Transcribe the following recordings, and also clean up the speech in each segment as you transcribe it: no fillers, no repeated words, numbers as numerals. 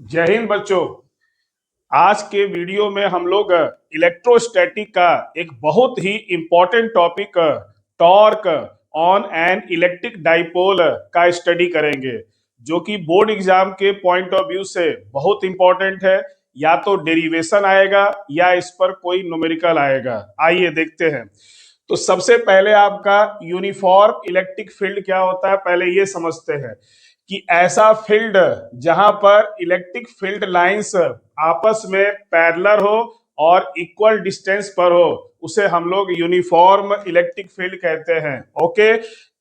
जय हिंद बच्चों। आज के वीडियो में हम लोग इलेक्ट्रोस्टैटिक का एक बहुत ही important topic torque on an electric dipole का स्टडी करेंगे, जो कि बोर्ड एग्जाम के पॉइंट ऑफ व्यू से बहुत इंपॉर्टेंट है। या तो डेरिवेशन आएगा या इस पर कोई न्यूमेरिकल आएगा। आइए देखते हैं। तो सबसे पहले आपका यूनिफॉर्म इलेक्ट्रिक फील्ड क्या होता है, पहले ये समझते हैं कि ऐसा फील्ड जहां पर इलेक्ट्रिक फील्ड लाइंस आपस में पैरेलल हो और इक्वल डिस्टेंस पर हो, उसे हम लोग यूनिफॉर्म इलेक्ट्रिक फील्ड कहते हैं। ओके,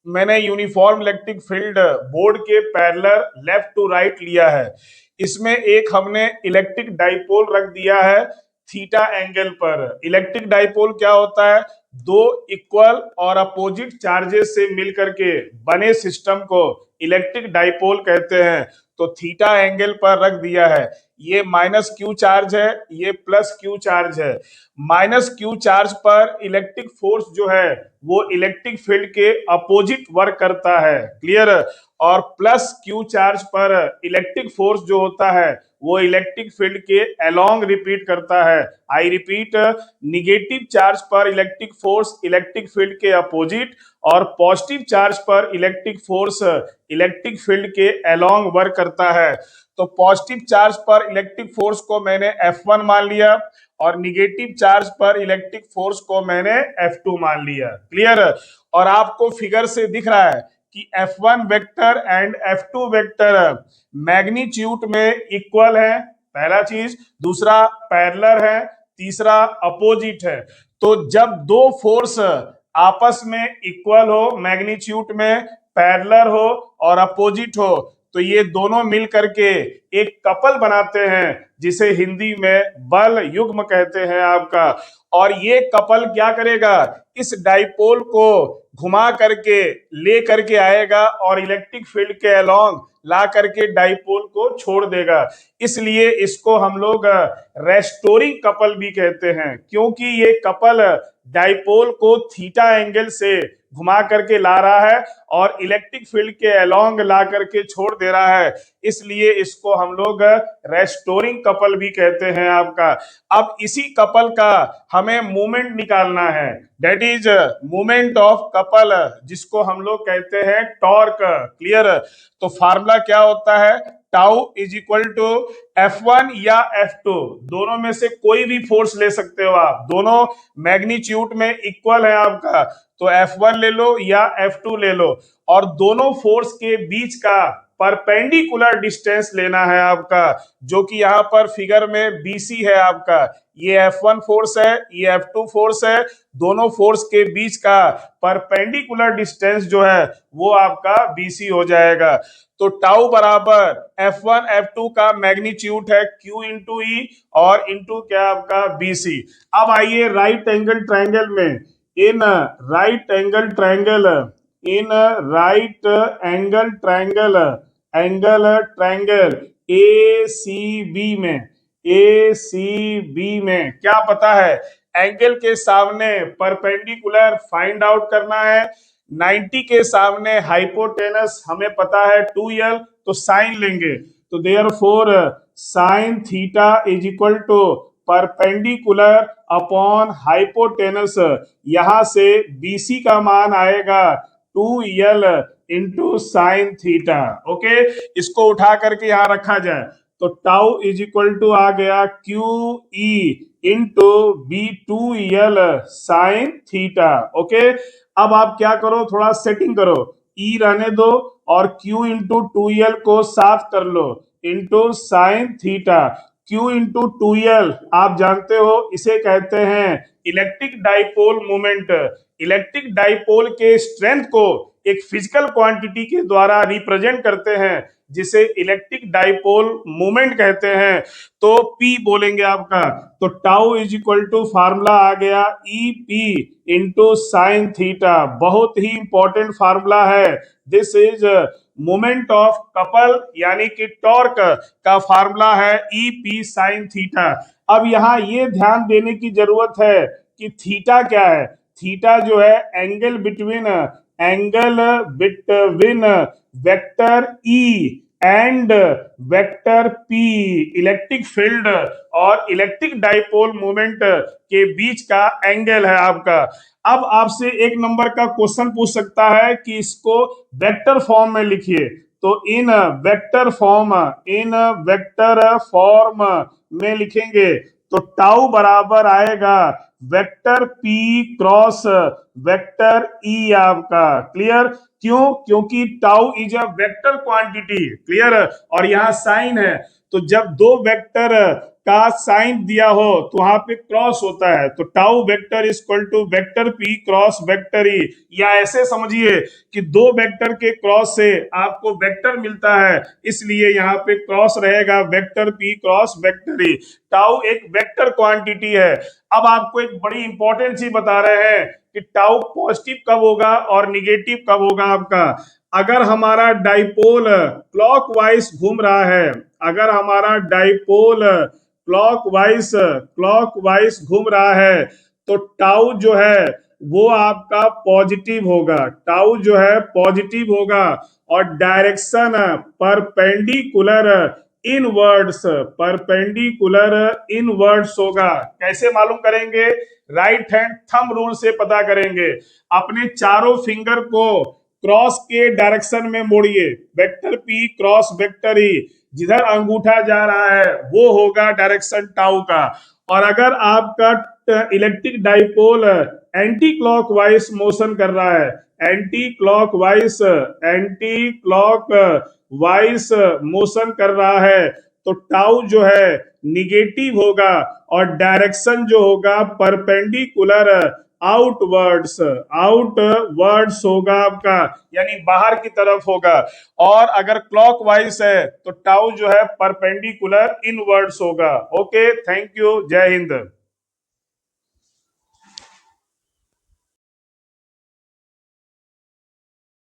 मैंने यूनिफॉर्म इलेक्ट्रिक फील्ड बोर्ड के पैरेलल लेफ्ट टू राइट लिया है। इसमें एक हमने इलेक्ट्रिक डाइपोल रख दिया है थीटा एंगल पर। इलेक्ट्रिक डाइपोल क्या होता है? दो इक्वल और अपोजिट चार्जेस से मिलकर के बने सिस्टम को इलेक्ट्रिक डाइपोल कहते हैं। तो थीटा एंगल पर रख दिया है। ये माइनस क्यू चार्ज है, ये प्लस क्यू चार्ज है। माइनस क्यू चार्ज पर इलेक्ट्रिक फोर्स जो है वो इलेक्ट्रिक फील्ड के अपोजिट वर्क करता है। क्लियर? और प्लस क्यू चार्ज पर इलेक्ट्रिक फोर्स जो होता है वो इलेक्ट्रिक फील्ड के अलोंग रिपीट करता है। आई रिपीट, निगेटिव चार्ज पर इलेक्ट्रिक फोर्स इलेक्ट्रिक फील्ड के अपोजिट और पॉजिटिव चार्ज पर इलेक्ट्रिक फोर्स इलेक्ट्रिक फील्ड के अलोंग वर्क करता है। तो पॉजिटिव चार्ज पर इलेक्ट्रिक फोर्स को मैंने F1 मान लिया और निगेटिव चार्ज पर इलेक्ट्रिक फोर्स को मैंने F2 मान लिया। क्लियर? और आपको फिगर से दिख रहा है कि F1 vector and F2 vector magnitude में इक्वल है, पहला चीज। दूसरा पैरेलल है, तीसरा अपोजिट है। तो जब दो फोर्स आपस में इक्वल हो, मैग्नीट्यूड में पैरेलल हो और अपोजिट हो, तो ये दोनों मिल करके एक कपल बनाते हैं जिसे हिंदी में बल युग्म कहते हैं आपका। और ये कपल क्या करेगा? इस डाइपोल को घुमा करके ले करके आएगा और इलेक्ट्रिक फील्ड के अलोंग ला करके डाइपोल को छोड़ देगा। इसलिए इसको हम लोग रेस्टोरिंग कपल भी कहते हैं, क्योंकि ये कपल डाइपोल को थीटा एंगल से घुमा करके ला रहा है और इलेक्ट्रिक फील्ड के अलोंग ला करके छोड़ दे रहा है। इसलिए इसको हम लोग रेस्टोरिंग कपल भी कहते हैं आपका। अब इसी कपल का हमें मूवमेंट निकालना है, that is movement of couple, जिसको हम लोग कहते हैं टॉर्क। क्लियर? तो फार्मूला क्या होता है? Tau is equal to F1 या F2, दोनों में से कोई भी फोर्स ले सकते हो आप, दोनों मैग्नीट्यूड में इक्वल है आपका। तो F1 ले लो या F2 ले लो, और दोनों फोर्स के बीच का परपेंडिकुलर डिस्टेंस लेना है आपका, जो कि यहाँ पर फिगर में BC है आपका। ये F1 फोर्स है, ये F2 फोर्स है। दोनों फोर्स के बीच का परपेंडिकुलर डिस्टेंस जो है वो आपका BC हो जाएगा। तो टाउ बराबर F1 F2 का मैग्नीट्यूड है Q इंटू ई और इंटू क्या आपका BC। अब आइए राइट एंगल ट्रायंगल में, in right angle triangle, in right angle triangle, angle triangle ACB में, ACB में क्या पता है? एंगल के सामने परपेंडिकुलर फाइंड आउट करना है। 90 के सामने हाइपोटेनस हमें पता है 2l, तो साइन लेंगे। तो therefore sine theta is equal to perpendicular upon hypotenuse. यहां से BC का मान आएगा 2l into sine theta. Okay, इसको उठा करके यहां रखा जाए तो टाउ इज इक्वल टू आ गया QE into B2l sine theta. Okay, अब आप क्या करो, थोड़ा सेटिंग करो, E रहने दो और Q इंटू 2l को साफ कर लो into sine theta. Q into 2l आप जानते हो इसे कहते हैं electric dipole moment. Electric dipole के स्ट्रेंथ को एक फिजिकल क्वांटिटी के द्वारा रिप्रेजेंट करते हैं, जिसे इलेक्ट्रिक डाइपोल मोमेंट कहते हैं। तो P बोलेंगे आपका। तो tau is equal to formula आ गया EP इंटू साइन थीटा। बहुत ही इंपॉर्टेंट फार्मूला है। This is moment of couple, यानी कि टॉर्क का फार्मूला है EP साइन थीटा। अब यहाँ ये ध्यान देने की जरूरत है कि थीटा क्या है? थीटा जो है angle between vector E and vector P electric field और इलेक्ट्रिक डाइपोल मोमेंट के बीच का एंगल है आपका। अब आपसे एक नंबर का क्वेश्चन पूछ सकता है कि इसको वेक्टर फॉर्म में लिखिए। तो इन वेक्टर फॉर्म में लिखेंगे तो टाउ बराबर आएगा वेक्टर पी क्रॉस वेक्टर ई आपका। क्लियर? क्यों? क्योंकि tau is a vector quantity. Clear? और यहाँ साइन है, तो जब दो वेक्टर का साइन दिया हो तो वहां पे क्रॉस होता है, तो tau vector is equal to vector P cross vector E. या ऐसे समझिए कि दो वेक्टर के क्रॉस से आपको वेक्टर मिलता है, इसलिए यहाँ पे क्रॉस रहेगा वेक्टर पी क्रॉस वेक्टर ई। टाउ एक वेक्टर क्वांटिटी है। अब आपको एक बड़ी इंपॉर्टेंट चीज बता रहे हैं कि टाउ पॉजिटिव कब होगा और निगेटिव कब होगा आपका। अगर हमारा डाइपोल क्लॉकवाइज घूम रहा है, अगर हमारा डाइपोल क्लॉकवाइज घूम रहा है, तो टाउ जो है वो आपका पॉजिटिव होगा। टाउ जो है पॉजिटिव होगा और डायरेक्शन परपेंडिकुलर परपेंडिकुलर इनवर्ड्स होगा। कैसे मालूम करेंगे? राइट हैंड थंब रूल से पता करेंगे। अपने चारों फिंगर को क्रॉस के डायरेक्शन में मोड़िए, vector P cross vector E. जिधर अंगूठा जा रहा है वो होगा डायरेक्शन टाउ का। और अगर आपका electric dipole anti clockwise motion कर रहा है, एंटी क्लॉक वाइज मोशन कर रहा है, तो टाउ जो है निगेटिव होगा और डायरेक्शन जो होगा परपेंडिकुलर आउटवर्ड्स होगा आपका, यानी बाहर की तरफ होगा। और अगर क्लॉकवाइज है तो टाउ जो है परपेंडिकुलर इनवर्ड्स होगा। ओके, थैंक यू, जय हिंद।